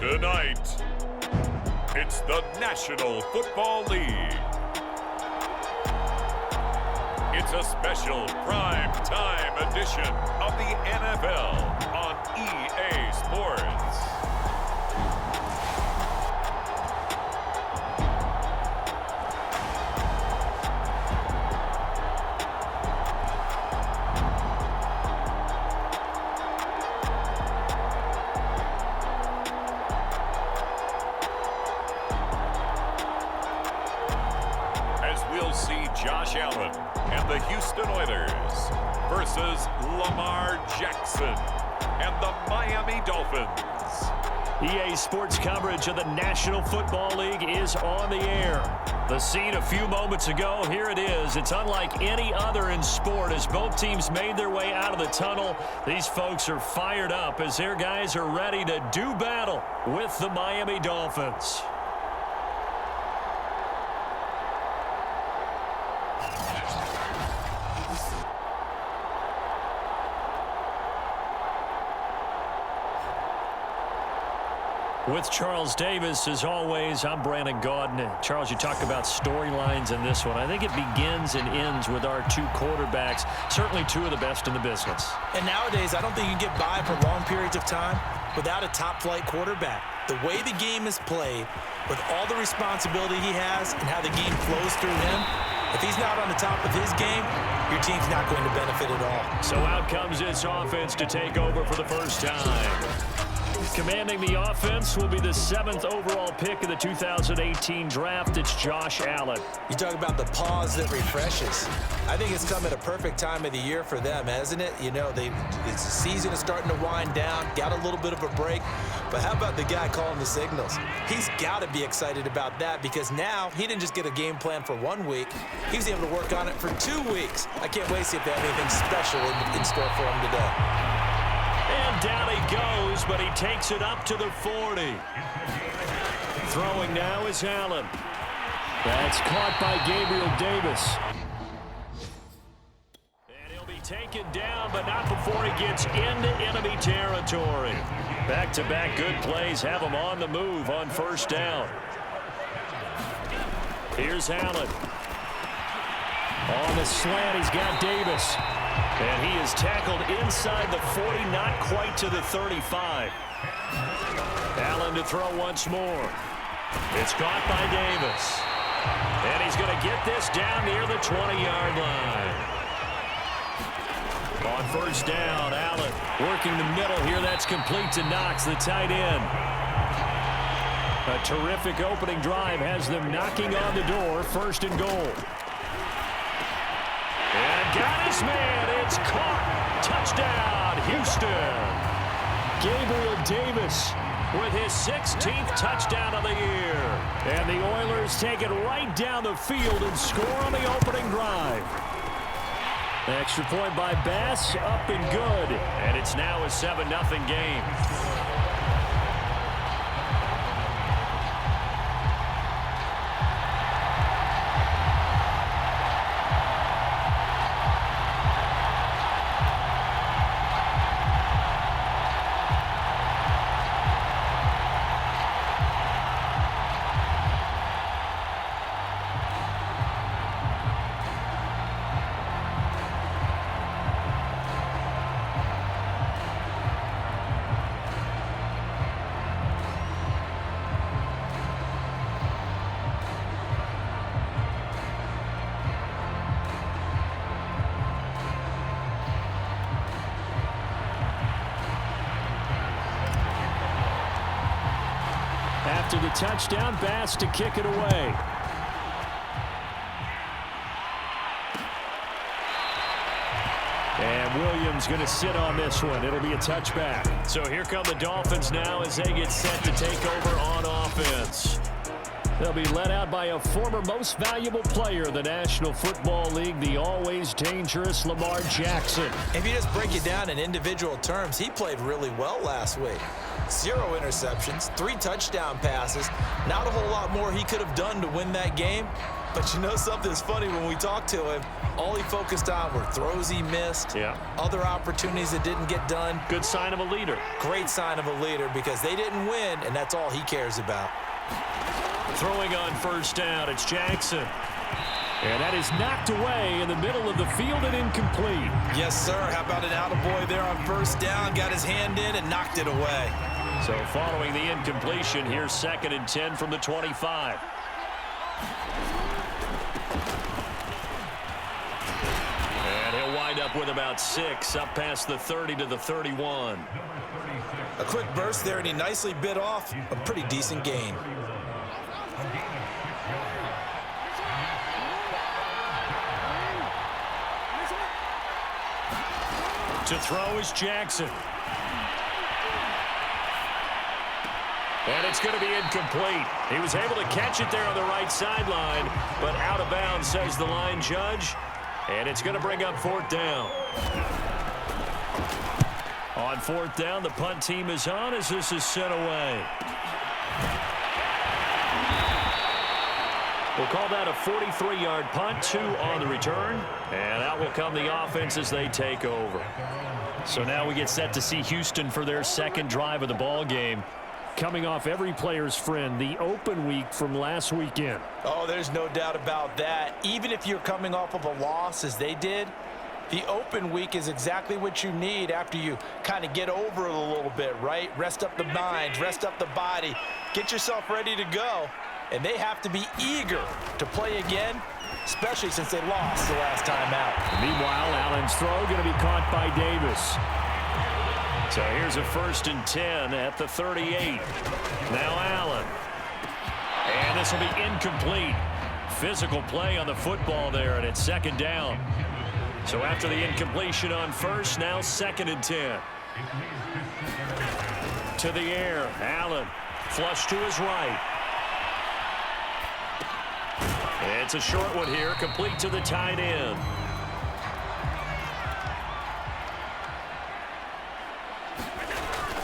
Tonight, it's the National Football League. It's a special prime time edition of the NFL on EA Sports. We'll see Josh Allen and the Houston Oilers versus Lamar Jackson and the Miami Dolphins. EA Sports coverage of the National Football League is on the air. The scene a few moments ago, here it is. It's unlike any other in sport as both teams made their way out of the tunnel. These folks are fired up as their guys are ready to do battle with the Miami Dolphins. With Charles Davis, as always, I'm Brandon Gaudin. Charles, you talk about storylines in this one. I think it begins and ends with our two quarterbacks, certainly two of the best in the business. And nowadays, I don't think you can get by for long periods of time without a top-flight quarterback. The way the game is played, with all the responsibility he has and how the game flows through him, if he's not on the top of his game, your team's not going to benefit at all. So out comes this offense to take over for the first time. Commanding the offense will be the 7th overall pick of the 2018 draft. It's Josh Allen. You talk about the pause that refreshes. I think it's come at a perfect time of the year for them, hasn't it? You know, the season is starting to wind down, got a little bit of a break. But how about the guy calling the signals? He's got to be excited about that because now he didn't just get a game plan for 1 week. He was able to work on it for 2 weeks. I can't wait to see if they have anything special in store for him today. And down he goes, but he takes it up to the 40. Throwing now is Allen. That's caught by Gabriel Davis. And he'll be taken down, but not before he gets into enemy territory. Back-to-back good plays have him on the move on first down. Here's Allen. On the slant, he's got Davis. And he is tackled inside the 40, not quite to the 35. Allen to throw once more. It's caught by Davis. And he's going to get this down near the 20-yard line. On first down, Allen working the middle here. That's complete to Knox, the tight end. A terrific opening drive has them knocking on the door. First and goal. And got his man. It's caught. Touchdown, Houston. Gabriel Davis with his 16th touchdown of the year. And the Oilers take it right down the field and score on the opening drive. Extra point by Bass, up and good. And it's now a 7-0 game. After the touchdown, Bass to kick it away. And Williams going to sit on this one. It'll be a touchback. So here come the Dolphins now as they get set to take over on offense. They'll be led out by a former most valuable player in the National Football League, the always dangerous Lamar Jackson. If you just break it down in individual terms, he played really well last week. 0 interceptions, 3 touchdown passes. Not a whole lot more he could have done to win that game, But you know something's funny, when we talked to him, all he focused on were throws he missed, other opportunities that didn't get done. Good sign of a leader. Great sign of a leader, because they didn't win, and that's all he cares about. Throwing on first down, it's Jackson. And that is knocked away in the middle of the field and incomplete. Yes, sir. How about an attaboy there on first down? Got his hand in and knocked it away. So following the incompletion, here's 2nd and 10 from the 25. And he'll wind up with about 6, up past the 30 to the 31. A quick burst there, and he nicely bit off a pretty decent gain. To throw is Jackson. And it's going to be incomplete. He was able to catch it there on the right sideline, but out of bounds, says the line judge. And it's going to bring up 4th down. On 4th down, the punt team is on as this is sent away. We'll call that a 43-yard punt, 2 on the return. And out will come the offense as they take over. So now we get set to see Houston for their 2nd drive of the ball game. Coming off every player's friend, the open week from last weekend. Oh, there's no doubt about that. Even if you're coming off of a loss as they did, the open week is exactly what you need after you kind of get over it a little bit, right? Rest up the mind, rest up the body, get yourself ready to go. And they have to be eager to play again, especially since they lost the last time out. Meanwhile, Allen's throw going to be caught by Davis. So here's a 1st and 10 at the 38. Now Allen. And this will be incomplete. Physical play on the football there, and it's 2nd down. So after the incompletion on 1st, now 2nd and 10. To the air, Allen. Flush to his right. It's a short one here, complete to the tight end.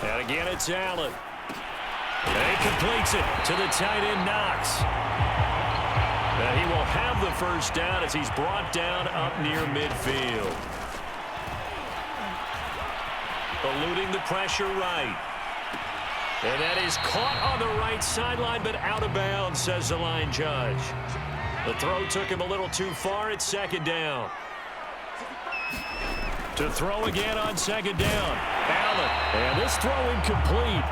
And again, it's Allen. And he completes it to the tight end, Knox. And he will have the 1st down as he's brought down up near midfield. Eluding the pressure right. And that is caught on the right sideline, but out of bounds, says the line judge. The throw took him a little too far. It's 2nd down. To throw again on 2nd down. Allen. And this throw incomplete.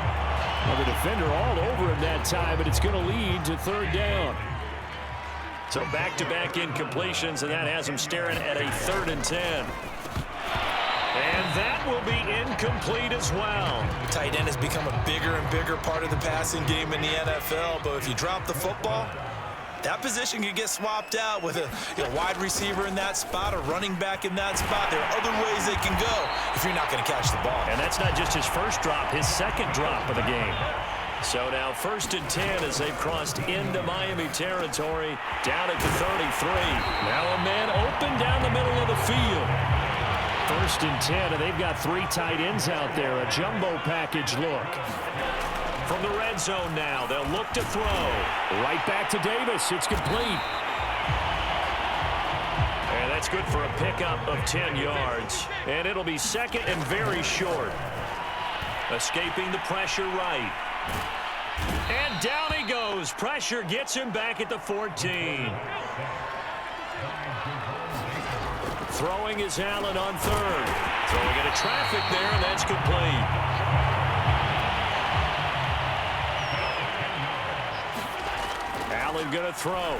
Well, the defender all over him that time, but it's going to lead to 3rd down. So back-to-back incompletions, and that has him staring at a 3rd and 10. And that will be incomplete as well. Tight end has become a bigger and bigger part of the passing game in the NFL, but if you drop the football, that position can get swapped out with a wide receiver in that spot, a running back in that spot. There are other ways they can go if you're not going to catch the ball. And that's not just his 1st drop, his 2nd drop of the game. So now 1st and 10 as they've crossed into Miami territory, down at the 33. Now a man open down the middle of the field. 1st and 10, and they've got 3 tight ends out there, a jumbo package look. From the red zone now, they'll look to throw. Right back to Davis. It's complete. And that's good for a pickup of 10 yards. And it'll be 2nd and very short. Escaping the pressure right. And down he goes. Pressure gets him back at the 14. Throwing is Allen on 3rd. Throwing into traffic there, and that's complete. Allen going to throw.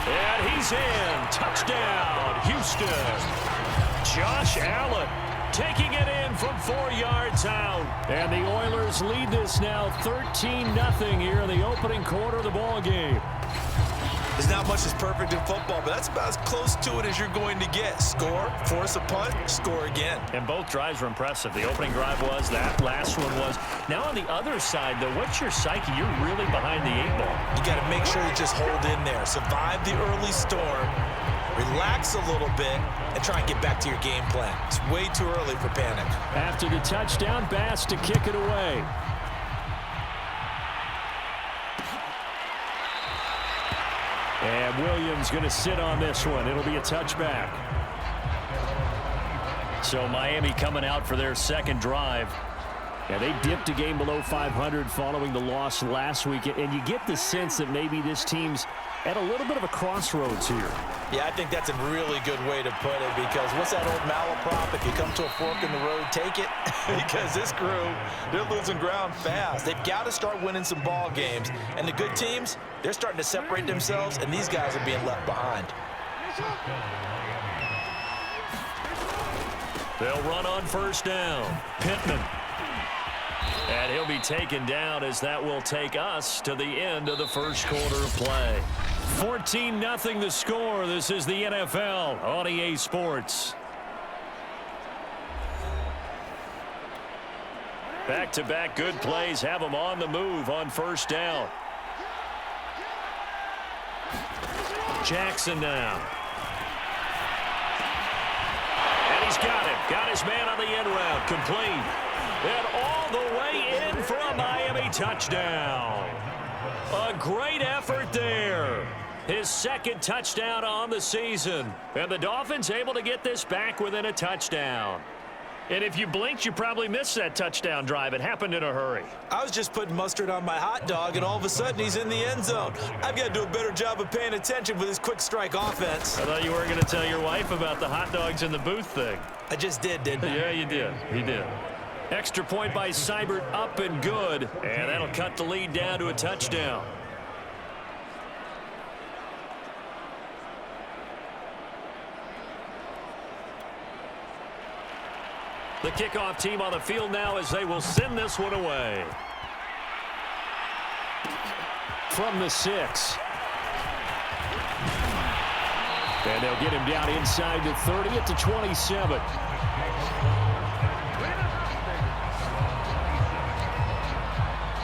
And he's in. Touchdown, Houston. Josh Allen taking it in from 4 yards out. And the Oilers lead this now 13-0 here in the opening quarter of the ball game. There's not much that's perfect in football, but that's about as close to it as you're going to get. Score, force a punt, score again. And both drives were impressive. The opening drive was, that last one was. Now on the other side, though, what's your psyche? You're really behind the 8 ball. You got to make sure you just hold in there. Survive the early storm, relax a little bit, and try and get back to your game plan. It's way too early for panic. After the touchdown, Bass to kick it away. And Williams going to sit on this one. It'll be a touchback. So Miami coming out for their second drive. Yeah, they dipped a game below 500 following the loss last week. And you get the sense that maybe this team's at a little bit of a crossroads here. Yeah, I think that's a really good way to put it, because what's that old malaprop? If you come to a fork in the road, take it. Because this crew, they're losing ground fast. They've got to start winning some ball games. And the good teams, they're starting to separate themselves, and these guys are being left behind. They'll run on first down. Pittman. And he'll be taken down, as that will take us to the end of the first quarter of play. 14-0 the score. This is the NFL on EA Sports. Back-to-back good plays have them on the move on first down. Jackson now. And he's got him. Got his man on the end route. Complete. And all the way in for a Miami touchdown. A great effort there. His second touchdown on the season. And the Dolphins able to get this back within a touchdown. And if you blinked, you probably missed that touchdown drive. It happened in a hurry. I was just putting mustard on my hot dog, and all of a sudden he's in the end zone. I've got to do a better job of paying attention with his quick strike offense. I thought you were going to tell your wife about the hot dogs in the booth thing. I just did, didn't I? Yeah, you did. You did. Extra point by Seibert, up and good. And that'll cut the lead down to a touchdown. The kickoff team on the field now, as they will send this one away. From the 6. And they'll get him down inside the 30 at the 27.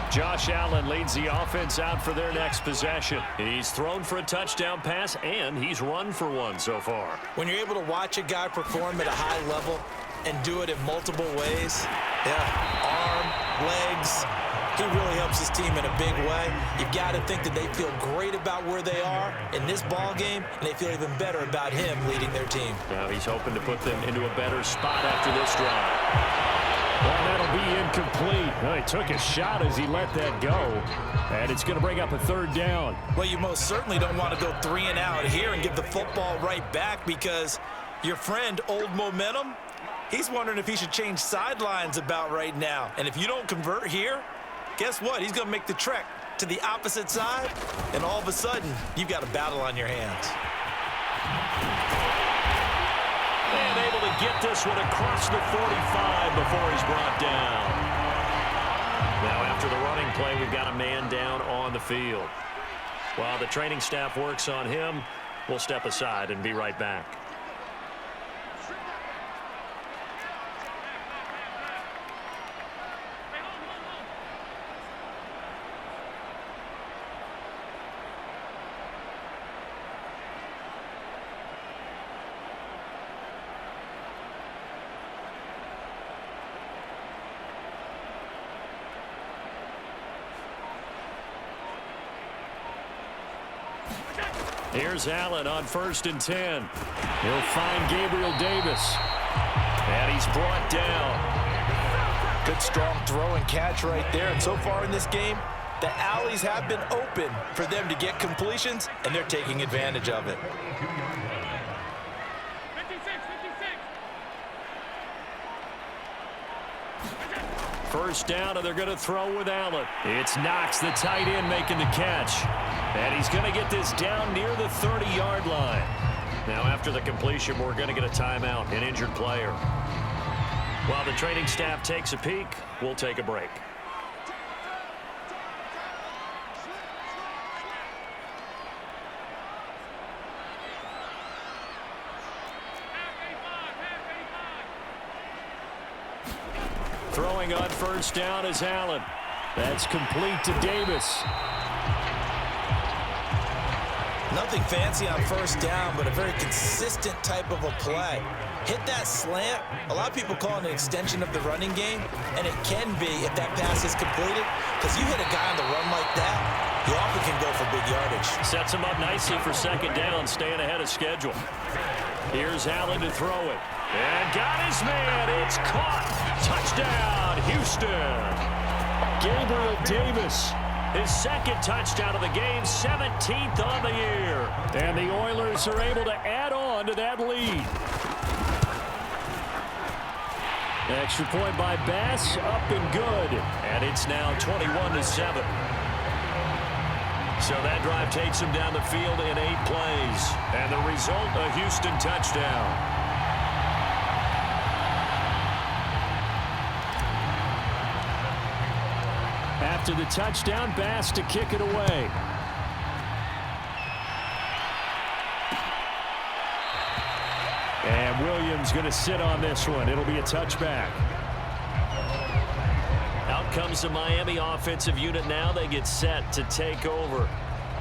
Josh Allen leads the offense out for their next possession. He's thrown for a touchdown pass, and he's run for one so far. When you're able to watch a guy perform at a high level and do it in multiple ways, arm, legs, he really helps his team in a big way. You've got to think that they feel great about where they are in this ball game, and they feel even better about him leading their team. Now he's hoping to put them into a better spot after this drive. Well, that'll be incomplete. Well, he took a shot as he let that go. And it's going to bring up a third down. Well, you most certainly don't want to go 3 and out here and give the football right back, because your friend, Old Momentum, he's wondering if he should change sidelines about right now. And if you don't convert here, guess what? He's going to make the trek to the opposite side, and all of a sudden, you've got a battle on your hands. And able to get this one across the 45 before he's brought down. Now, after the running play, we've got a man down on the field. While the training staff works on him, we'll step aside and be right back. Here's Allen on 1st and 10. He'll find Gabriel Davis. And he's brought down. Good strong throw and catch right there. And so far in this game, the alleys have been open for them to get completions, and they're taking advantage of it. First down, and they're going to throw with Allen. It's Knox, the tight end, making the catch. And he's going to get this down near the 30-yard line. Now, after the completion, we're going to get a timeout, an injured player. While the training staff takes a peek, we'll take a break. Throwing on first down is Allen. That's complete to Davis. Nothing fancy on first down, but a very consistent type of a play. Hit that slant. A lot of people call it an extension of the running game, and it can be if that pass is completed, because you hit a guy on the run like that, you often can go for big yardage. Sets him up nicely for second down, staying ahead of schedule. Here's Allen to throw it. And got his man. It's caught. Touchdown, Houston. Gabriel Davis, his second touchdown of the game, 17th on the year. And the Oilers are able to add on to that lead. Extra point by Bass, up and good. And it's now 21-7. So that drive takes him down the field in 8 plays. And the result, a Houston touchdown. After the touchdown, Bass to kick it away. And Williams going to sit on this one. It'll be a touchback. Out comes the Miami offensive unit now. They get set to take over.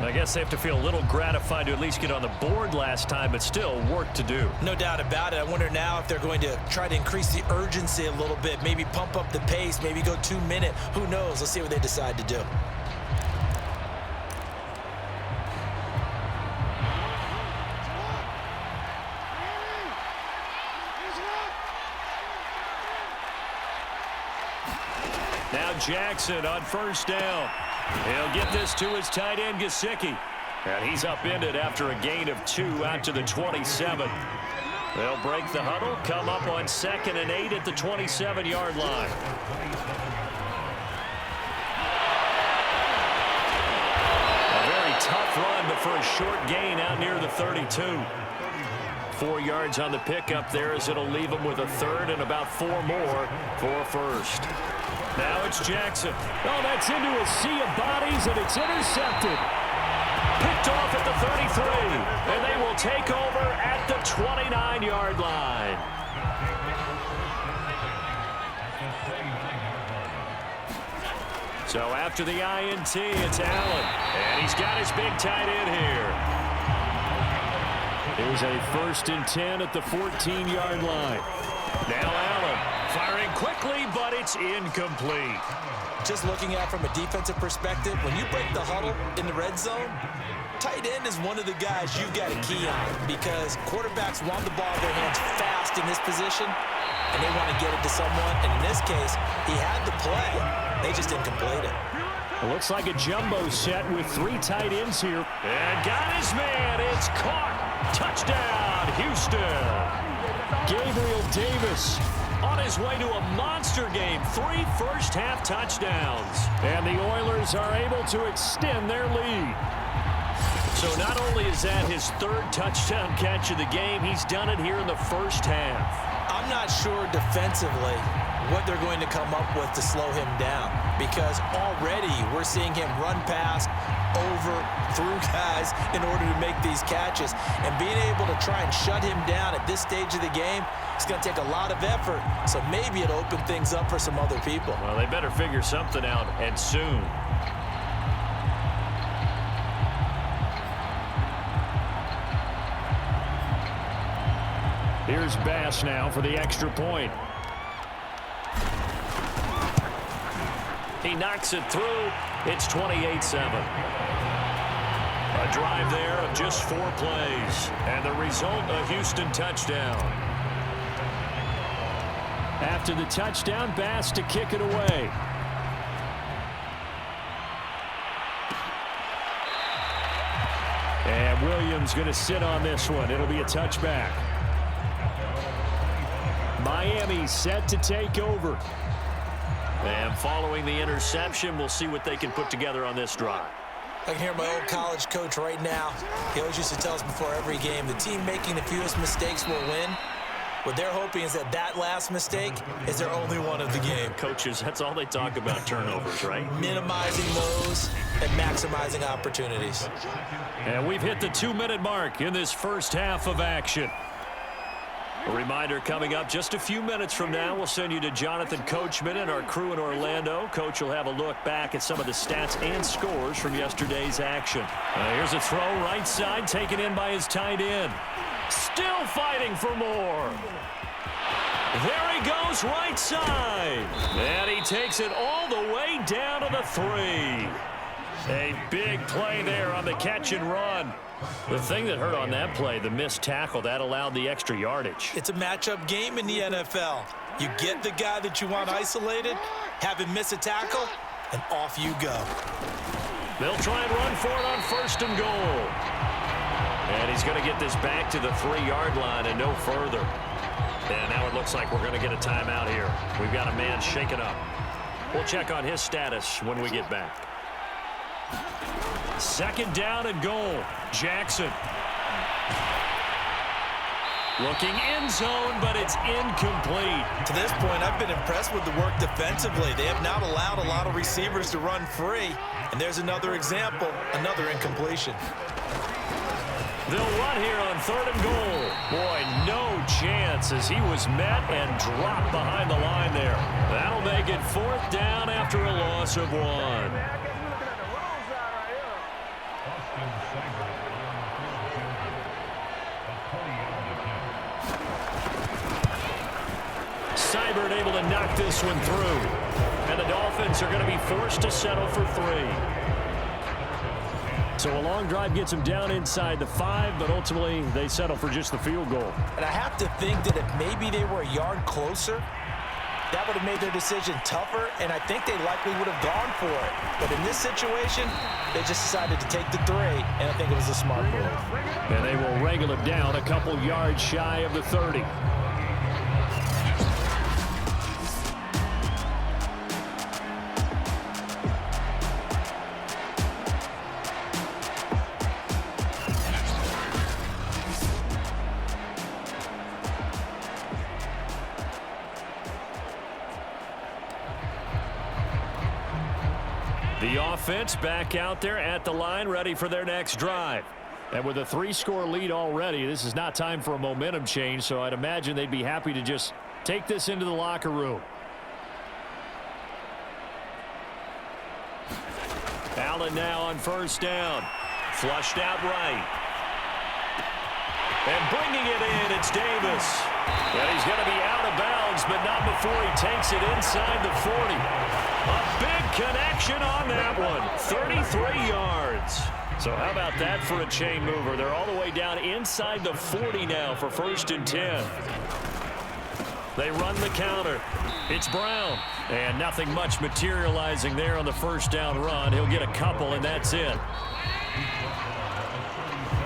I guess they have to feel a little gratified to at least get on the board last time, but still work to do. No doubt about it. I wonder now if they're going to try to increase the urgency a little bit, maybe pump up the pace, maybe go 2-minute. Who knows? Let's see what they decide to do. Now Jackson on first down. He'll get this to his tight end, Gesicki. And he's upended after a gain of 2 out to the 27. They'll break the huddle, come up on 2nd and 8 at the 27-yard line. A very tough run, but for a short gain out near the 32. 4 yards on the pickup there as it'll leave him with a 3rd and about 4 more for a first. Now it's Jackson. Oh, that's into a sea of bodies, and it's intercepted. Picked off at the 33, and they will take over at the 29-yard line. So after the INT, it's Allen, and he's got his big tight end here. Here's a 1st and 10 at the 14-yard line. Now Allen firing quickly, but it's incomplete. Just looking at it from a defensive perspective, when you break the huddle in the red zone, tight end is one of the guys you've got to key on because quarterbacks want the ball in their hands fast in this position, and they want to get it to someone. And in this case, he had the play. They just didn't complete it. It looks like a jumbo set with 3 tight ends here. And got his man. It's caught. Touchdown, Houston. Gabriel Davis on his way to a monster game. 3 first-half touchdowns. And the Oilers are able to extend their lead. So not only is that his 3rd touchdown catch of the game, he's done it here in the first half. I'm not sure defensively what they're going to come up with to slow him down because already we're seeing him run past, over, through guys in order to make these catches. And being able to try and shut him down at this stage of the game, it's going to take a lot of effort. So maybe it'll open things up for some other people. Well, they better figure something out, and soon. Here's Bass now for the extra point. He knocks it through. It's 28-7. A drive there of just 4 plays. And the result, a Houston touchdown. After the touchdown, Bass to kick it away. And Williams going to sit on this one. It'll be a touchback. Miami set to take over. And following the interception, we'll see what they can put together on this drive. I can hear my old college coach right now. He always used to tell us before every game, the team making the fewest mistakes will win. What they're hoping is that that last mistake is their only one of the game. Coaches, that's all they talk about, turnovers, right? Minimizing those and maximizing opportunities. And we've hit the 2-minute mark in this first half of action. A reminder coming up just a few minutes from now, we'll send you to Jonathan Coachman and our crew in Orlando. Coach will have a look back at some of the stats and scores from yesterday's action. Here's a throw right side taken in by his tight end. Still fighting for more. There he goes right side. And he takes it all the way down to the 3. A big play there on the catch and run. The thing that hurt on that play, the missed tackle, that allowed the extra yardage. It's a matchup game in the NFL. You get the guy that you want isolated, have him miss a tackle, and off you go. They'll try and run for it on 1st and goal. And he's going to get this back to the 3-yard line and no further. And now it looks like we're going to get a timeout here. We've got a man shaken up. We'll check on his status when we get back. 2nd down and goal. Jackson. Looking end zone, but it's incomplete. To this point, I've been impressed with the work defensively. They have not allowed a lot of receivers to run free. And there's another example, another incompletion. They'll run here on 3rd and goal. Boy, no chance as he was met and dropped behind the line there. That'll make it 4th down after a loss of 1. Seibert able to knock this one through. And the Dolphins are going to be forced to settle for 3. So a long drive gets them down inside the 5, but ultimately they settle for just the field goal. And I have to think that if maybe they were a yard closer, that would have made their decision tougher, and I think they likely would have gone for it. But in this situation, they just decided to take the 3, and I think it was a smart move. And they will wrangle it down a couple yards shy of the 30. The offense back out there at the line, ready for their next drive. And with a 3-score lead already, this is not time for a momentum change, so I'd imagine they'd be happy to just take this into the locker room. Allen now on 1st down. Flushed out right. And bringing it in, it's Davis. And he's going to be out of bounds, but not before he takes it inside the 40. A big connection on that one. 33 yards. So how about that for a chain mover? They're all the way down inside the 40 now for 1st and 10. They run the counter. It's Brown. And nothing much materializing there on the 1st down run. He'll get a couple, and that's it.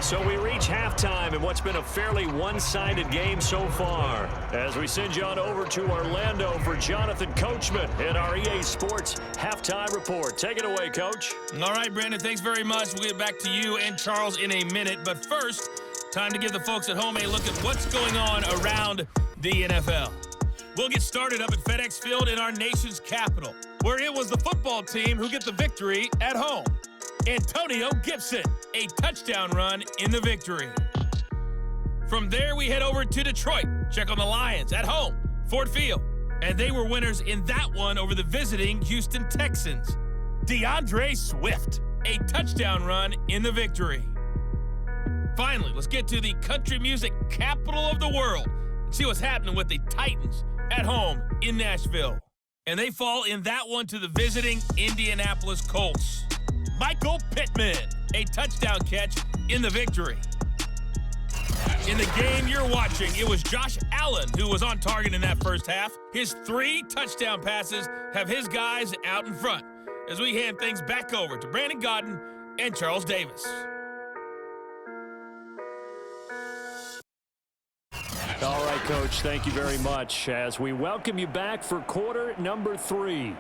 So we reach halftime in what's been a fairly one-sided game so far. As we send you on over to Orlando for Jonathan Coachman in our EA Sports Halftime Report. Take it away, Coach. All right, Brandon, thanks very much. We'll get back to you and Charles in a minute. But first, time to give the folks at home a look at what's going on around the NFL. We'll get started up at FedEx Field in our nation's capital, where it was the football team who get the victory at home. Antonio Gibson, a touchdown run in the victory. From there, we head over to Detroit. Check on the Lions at home, Ford Field. And they were winners in that one over the visiting Houston Texans. DeAndre Swift, a touchdown run in the victory. Finally, let's get to the country music capital of the world and see what's happening with the Titans at home in Nashville. And they fall in that one to the visiting Indianapolis Colts. Michael Pittman, a touchdown catch in the victory. In the game you're watching, it was Josh Allen who was on target in that first half. His 3 touchdown passes have his guys out in front as we hand things back over to Brandon Godden and Charles Davis. All right, Coach, thank you very much as we welcome you back for quarter number 3.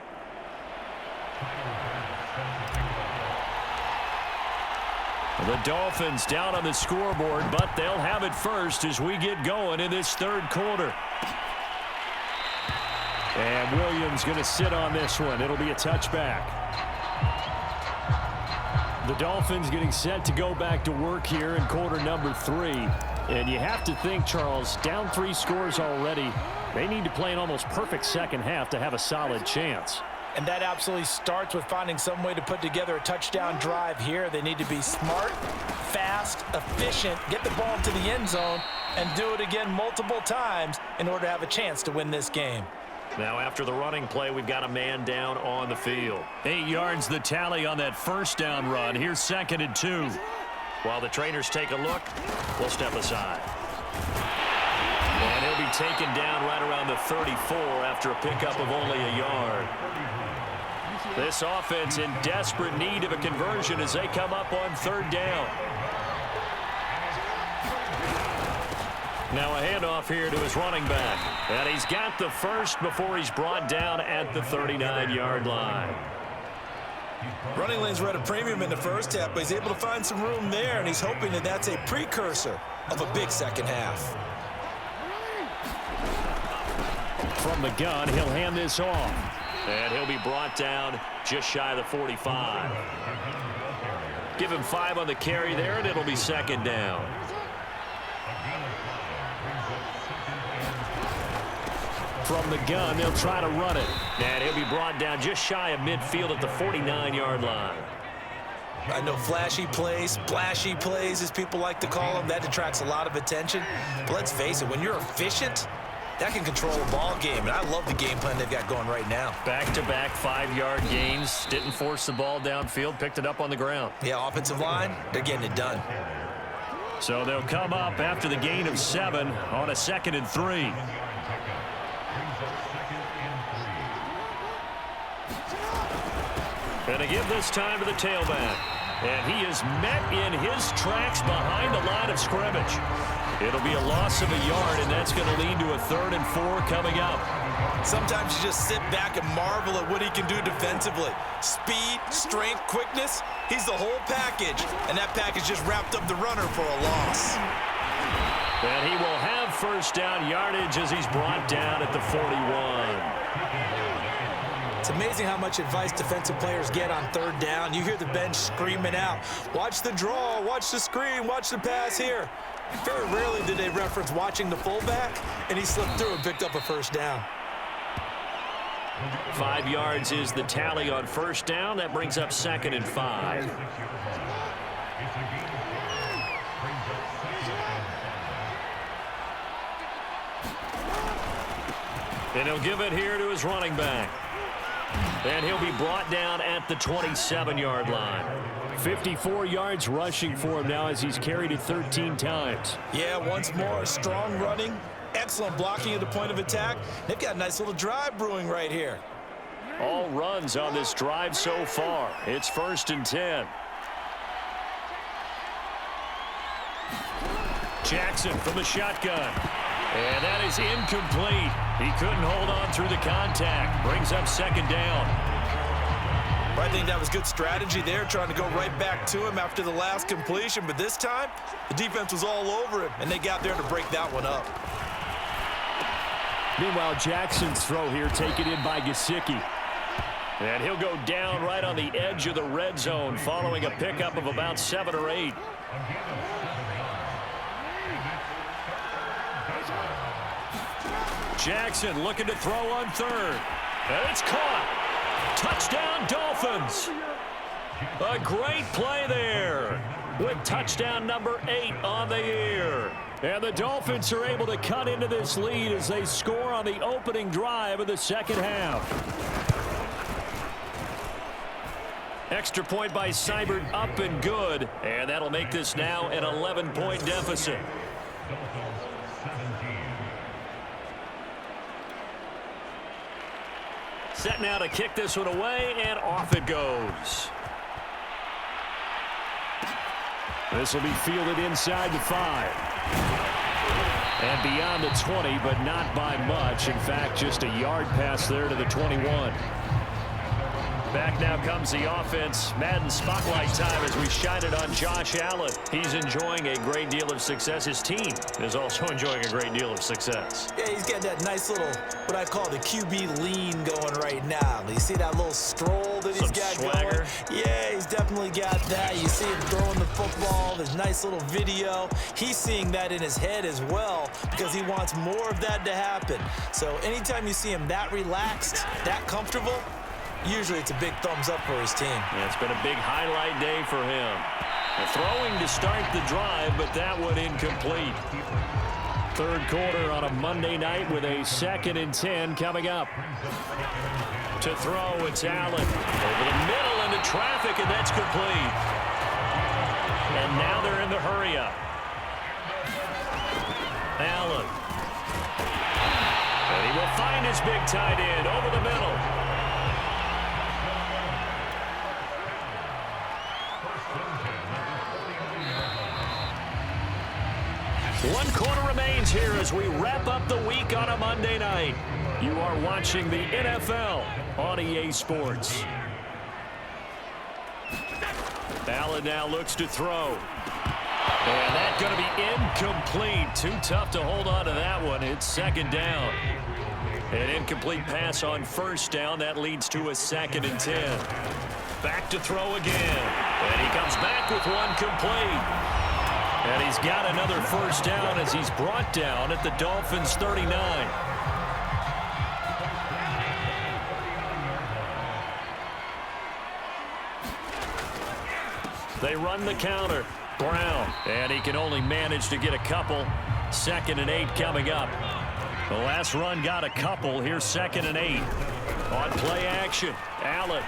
The Dolphins down on the scoreboard, but they'll have it first as we get going in this 3rd quarter. And Williams going to sit on this one. It'll be a touchback. The Dolphins getting set to go back to work here in quarter number 3. And you have to think, Charles, down 3 scores already. They need to play an almost perfect second half to have a solid chance. And that absolutely starts with finding some way to put together a touchdown drive here. They need to be smart, fast, efficient, get the ball to the end zone, and do it again multiple times in order to have a chance to win this game. Now after the running play, we've got a man down on the field. 8 yards the tally on that first down run. Here's 2nd and 2. While the trainers take a look, we'll step aside. And he'll be taken down right around the 34 after a pickup of only a yard. This offense in desperate need of a conversion as they come up on 3rd down. Now a handoff here to his running back. And he's got the first before he's brought down at the 39-yard line. Running lanes were at a premium in the first half, but he's able to find some room there, and he's hoping that that's a precursor of a big second half. From the gun, he'll hand this off. And he'll be brought down just shy of the 45. Give him 5 on the carry there, and it'll be 2nd down. From the gun, they'll try to run it. And he'll be brought down just shy of midfield at the 49-yard line. I know flashy plays, splashy plays, as people like to call them, that attracts a lot of attention. But let's face it, when you're efficient, that can control a ball game, and I love the game plan they've got going right now. Back-to-back 5-yard gains. Didn't force the ball downfield, picked it up on the ground. Yeah, offensive line, they're getting it done. So they'll come up after the gain of 7 on a 2nd and 3. And they give this time to the tailback. And he is met in his tracks behind the line of scrimmage. It'll be a loss of a yard, and that's going to lead to a 3rd and 4 coming up. Sometimes you just sit back and marvel at what he can do defensively. Speed, strength, quickness, he's the whole package. And that package just wrapped up the runner for a loss. And he will have first down yardage as he's brought down at the 41. It's amazing how much advice defensive players get on 3rd down. You hear the bench screaming out, watch the draw, watch the screen, watch the pass here. Very rarely do they reference watching the fullback, and he slipped through and picked up a first down. 5 yards is the tally on first down. That brings up 2nd and 5. And he'll give it here to his running back. And he'll be brought down at the 27-yard line. 54 yards rushing for him now as he's carried it 13 times. Yeah, once more, strong running, excellent blocking at the point of attack. They've got a nice little drive brewing right here. All runs on this drive so far. It's 1st and 10. Jackson from the shotgun. And that is incomplete. He couldn't hold on through the contact. Brings up 2nd down. I think that was good strategy there, trying to go right back to him after the last completion. But this time, the defense was all over him, and they got there to break that one up. Meanwhile, Jackson's throw here taken in by Gesicki. And he'll go down right on the edge of the red zone following a pickup of about 7 or 8. Jackson looking to throw on 3rd. And it's caught. Touchdown, Dolphins. A great play there with touchdown number 8 on the year. And the Dolphins are able to cut into this lead as they score on the opening drive of the second half. Extra point by Seibert up and good. And that'll make this now an 11-point deficit. Set now to kick this one away, and off it goes. This will be fielded inside the 5. And beyond the 20, but not by much. In fact, just a yard pass there to the 21. Back now comes the offense. Madden spotlight time as we shine it on Josh Allen. He's enjoying a great deal of success. His team is also enjoying a great deal of success. Yeah, he's got that nice little, what I call the QB lean going right now. You see that little stroll that he's got swagger going? Yeah, he's definitely got that. You see him throwing the football, this nice little video. He's seeing that in his head as well because he wants more of that to happen. So anytime you see him that relaxed, that comfortable, usually it's a big thumbs up for his team. Yeah, it's been a big highlight day for him. Throwing to start the drive, but that one incomplete. Third quarter on a Monday night with a 2nd and 10 coming up. To throw, it's Allen. Over the middle into traffic, and that's complete. And now they're in the hurry-up. Allen. And he will find his big tight end over the middle. One quarter remains here as we wrap up the week on a Monday night. You are watching the NFL on EA Sports. Allen now looks to throw. And that's going to be incomplete. Too tough to hold on to that one. It's 2nd down. An incomplete pass on 1st down. That leads to a 2nd and 10. Back to throw again. And he comes back with one complete. And he's got another 1st down as he's brought down at the Dolphins' 39. They run the counter. Brown. And he can only manage to get a couple. 2nd and 8 coming up. The last run got a couple. Here's 2nd and 8. On play action. Allen.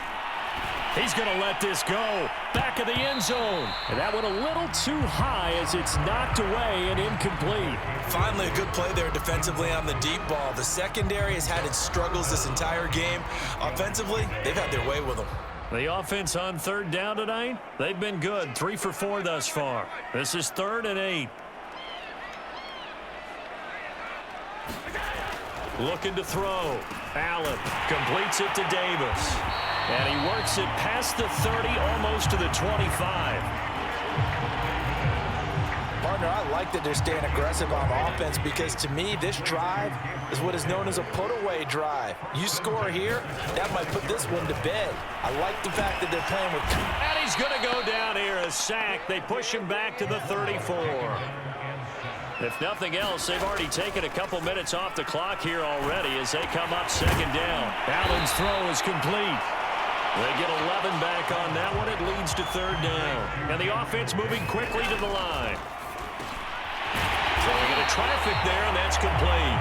He's going to let this go. Back of the end zone. And that went a little too high as it's knocked away and incomplete. Finally, a good play there defensively on the deep ball. The secondary has had its struggles this entire game. Offensively, they've had their way with them. The offense on 3rd down tonight, they've been good. 3 for 4 thus far. This is 3rd and 8. Looking to throw. Allen completes it to Davis. And he works it past the 30, almost to the 25. Partner, I like that they're staying aggressive on offense because to me, this drive is what is known as a put-away drive. You score here, that might put this one to bed. I like the fact that they're playing with... And he's going to go down here, a sack. They push him back to the 34. If nothing else, they've already taken a couple minutes off the clock here already as they come up 2nd down. Allen's throw is complete. They get 11 back on that one. It leads to 3rd down. And the offense moving quickly to the line. Throwing into traffic there, and that's complete.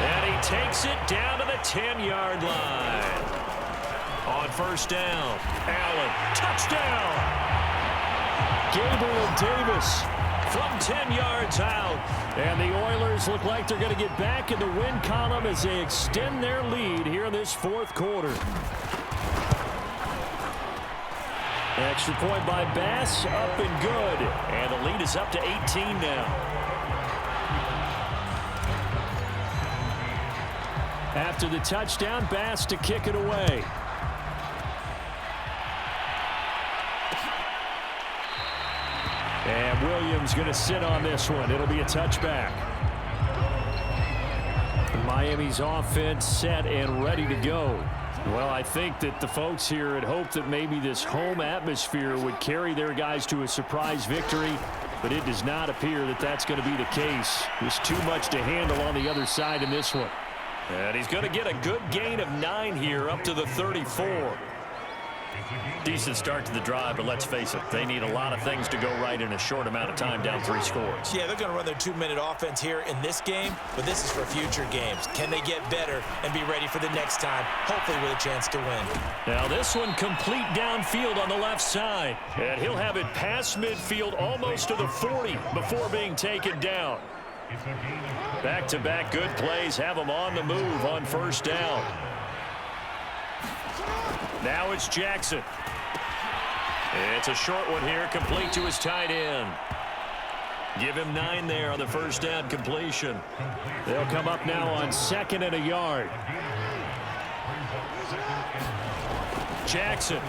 And he takes it down to the 10-yard line. On 1st down, Allen, touchdown! Gabriel Davis from 10 yards out. And the Oilers look like they're going to get back in the win column as they extend their lead here in this 4th quarter. Extra point by Bass, up and good. And the lead is up to 18 now. After the touchdown, Bass to kick it away. And Williams going to sit on this one. It'll be a touchback. Miami's offense set and ready to go. Well, I think that the folks here had hoped that maybe this home atmosphere would carry their guys to a surprise victory, but it does not appear that that's going to be the case. There's too much to handle on the other side in this one. And he's going to get a good gain of 9 here up to the 34. Decent start to the drive, but let's face it, they need a lot of things to go right in a short amount of time, down 3 scores. Yeah, they're going to run their 2-minute offense here in this game, but this is for future games. Can they get better and be ready for the next time, hopefully with a chance to win? Now this one complete downfield on the left side, and he'll have it past midfield almost to the 40 before being taken down. Back-to-back good plays have them on the move on 1st down. Now it's Jackson. It's a short one here, complete to his tight end. Give him 9 there on the 1st down completion. They'll come up now on 2nd and a yard. Jackson.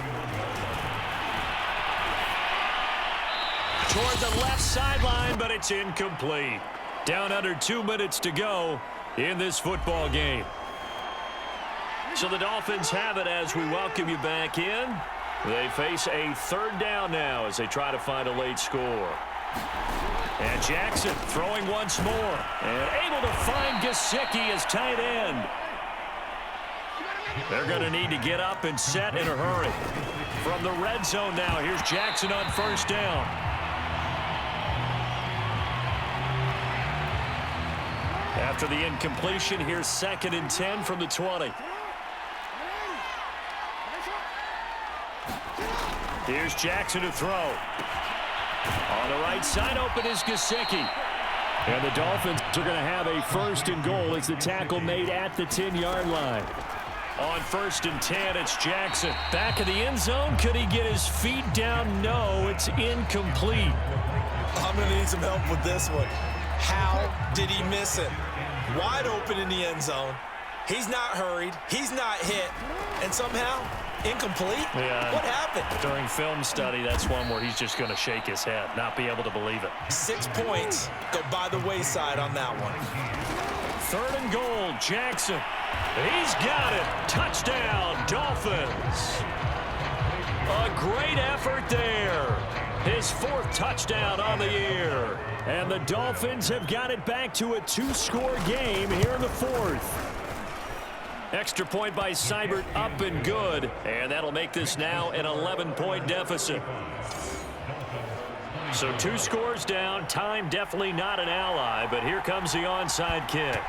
Toward the left sideline, but it's incomplete. Down under 2 minutes to go in this football game. So the Dolphins have it as we welcome you back in. They face a third down now as they try to find a late score. And Jackson throwing once more. And able to find Gesicki as tight end. They're going to need to get up and set in a hurry. From the red zone now, here's Jackson on first down. After the incompletion, here's 2nd and 10 from the 20. Here's Jackson to throw. On the right side, open is Gesicki. And the Dolphins are going to have a 1st and goal as the tackle made at the 10-yard line. On 1st and 10, it's Jackson. Back of the end zone. Could he get his feet down? No, it's incomplete. I'm going to need some help with this one. How did he miss it? Wide open in the end zone. He's not hurried. He's not hit. And somehow, incomplete? Yeah. What happened? During film study, that's one where he's just going to shake his head, not be able to believe it. 6 points go by the wayside on that one. 3rd and goal, Jackson. He's got it. Touchdown, Dolphins. A great effort there. His 4th touchdown on the year. And the Dolphins have got it back to a 2-score game here in the 4th. Extra point by Seibert, up and good. And that'll make this now an 11-point deficit. So 2 scores down. Time definitely not an ally, but here comes the onside kick.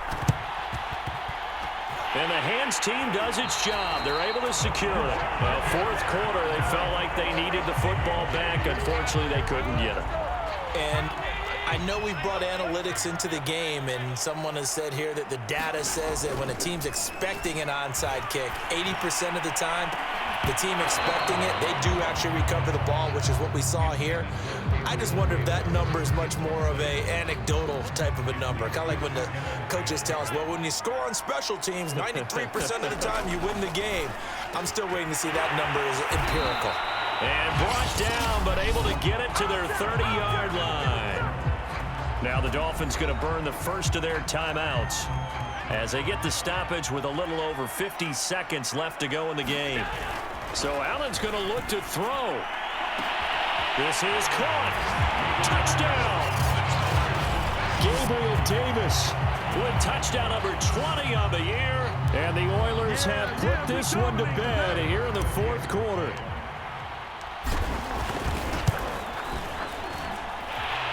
And the hands team does its job. They're able to secure it. Well, 4th quarter, they felt like they needed the football back. Unfortunately, they couldn't get it. And I know we brought analytics into the game, and someone has said here that the data says that when a team's expecting an onside kick, 80% of the time, the team expecting it, they do actually recover the ball, which is what we saw here. I just wonder if that number is much more of a anecdotal type of a number. Kind of like when the coaches tell us, well, when you score on special teams, 93% of the time you win the game. I'm still waiting to see that number is empirical. And brought down, but able to get it to their 30-yard line. Now the Dolphins going to burn the first of their timeouts as they get the stoppage with a little over 50 seconds left to go in the game. So Allen's going to look to throw. This is caught. Touchdown. Gabriel Davis with touchdown number 20 on the year. And the Oilers have put this one to bed here in the 4th quarter.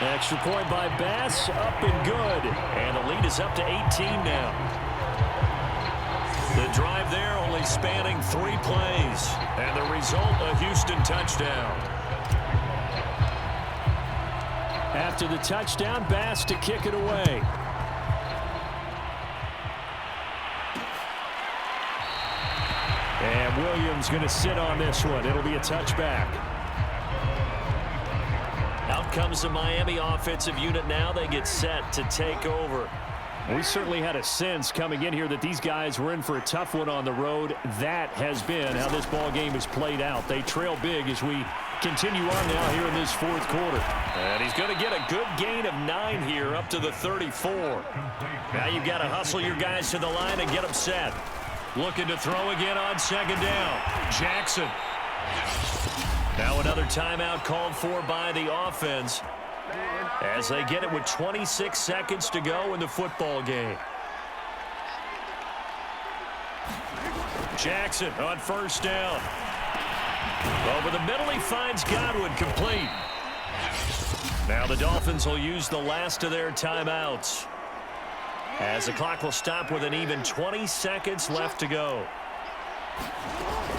Extra point by Bass, up and good. And the lead is up to 18 now. The drive there only spanning 3 plays. And the result, a Houston touchdown. After the touchdown, Bass to kick it away. And Williams going to sit on this one. It'll be a touchback. Out comes the Miami offensive unit now. They get set to take over. We certainly had a sense coming in here that these guys were in for a tough one on the road. That has been how this ball game has played out. They trail big as we continue on now here in this 4th quarter. And he's going to get a good gain of 9 here up to the 34. Now you've got to hustle your guys to the line and get them set. Looking to throw again on 2nd down. Jackson. Now another timeout called for by the offense as they get it with 26 seconds to go in the football game. Jackson on 1st down. Over the middle, he finds Godwin, complete. Now the Dolphins will use the last of their timeouts as the clock will stop with an even 20 seconds left to go.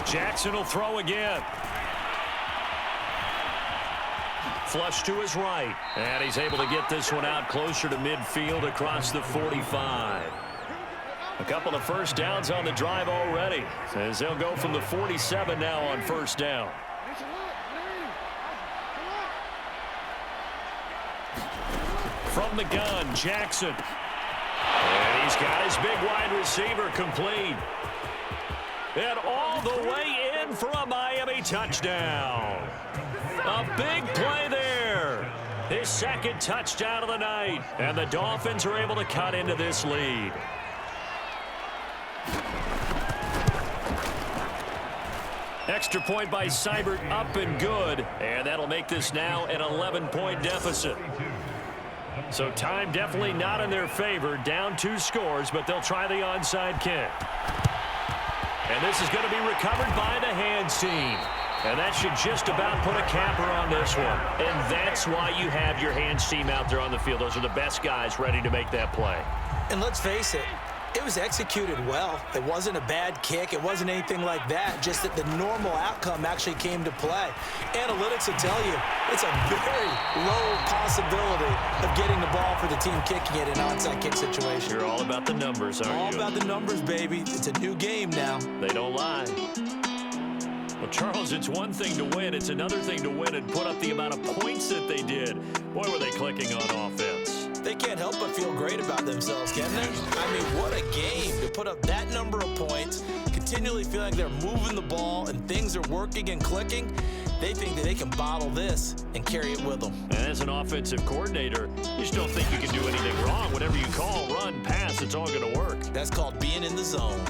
Jackson will throw again. Flush to his right, and he's able to get this one out closer to midfield across the 45. A couple of 1st downs on the drive already, as they'll go from the 47 now on 1st down. From the gun, Jackson. And he's got his big wide receiver complete. And all the way in for a Miami touchdown. A big play there. His second touchdown of the night. And the Dolphins are able to cut into this lead. Extra point by Seibert, up and good. And that'll make this now an 11-point deficit. So time definitely not in their favor. Down 2 scores, but they'll try the onside kick. And this is going to be recovered by the hands team. And that should just about put a capper on this one. And that's why you have your hands team out there on the field. Those are the best guys ready to make that play. And let's face it, it was executed well. It wasn't a bad kick. It wasn't anything like that. Just that the normal outcome actually came to play. Analytics will tell you it's a very low possibility of getting the ball for the team kicking it in an onside kick situation. You're all about the numbers, aren't you? All about the numbers, baby. It's a new game now. They don't lie. Well, Charles, it's one thing to win. It's another thing to win and put up the amount of points that they did. Boy, were they clicking on offense. They can't help but feel great about themselves, can they? I mean, what a game to put up that number of points, continually feeling they're moving the ball and things are working and clicking. They think that they can bottle this and carry it with them. And as an offensive coordinator, you just don't think you can do anything wrong. Whatever you call, run, pass, it's all going to work. That's called being in the zone.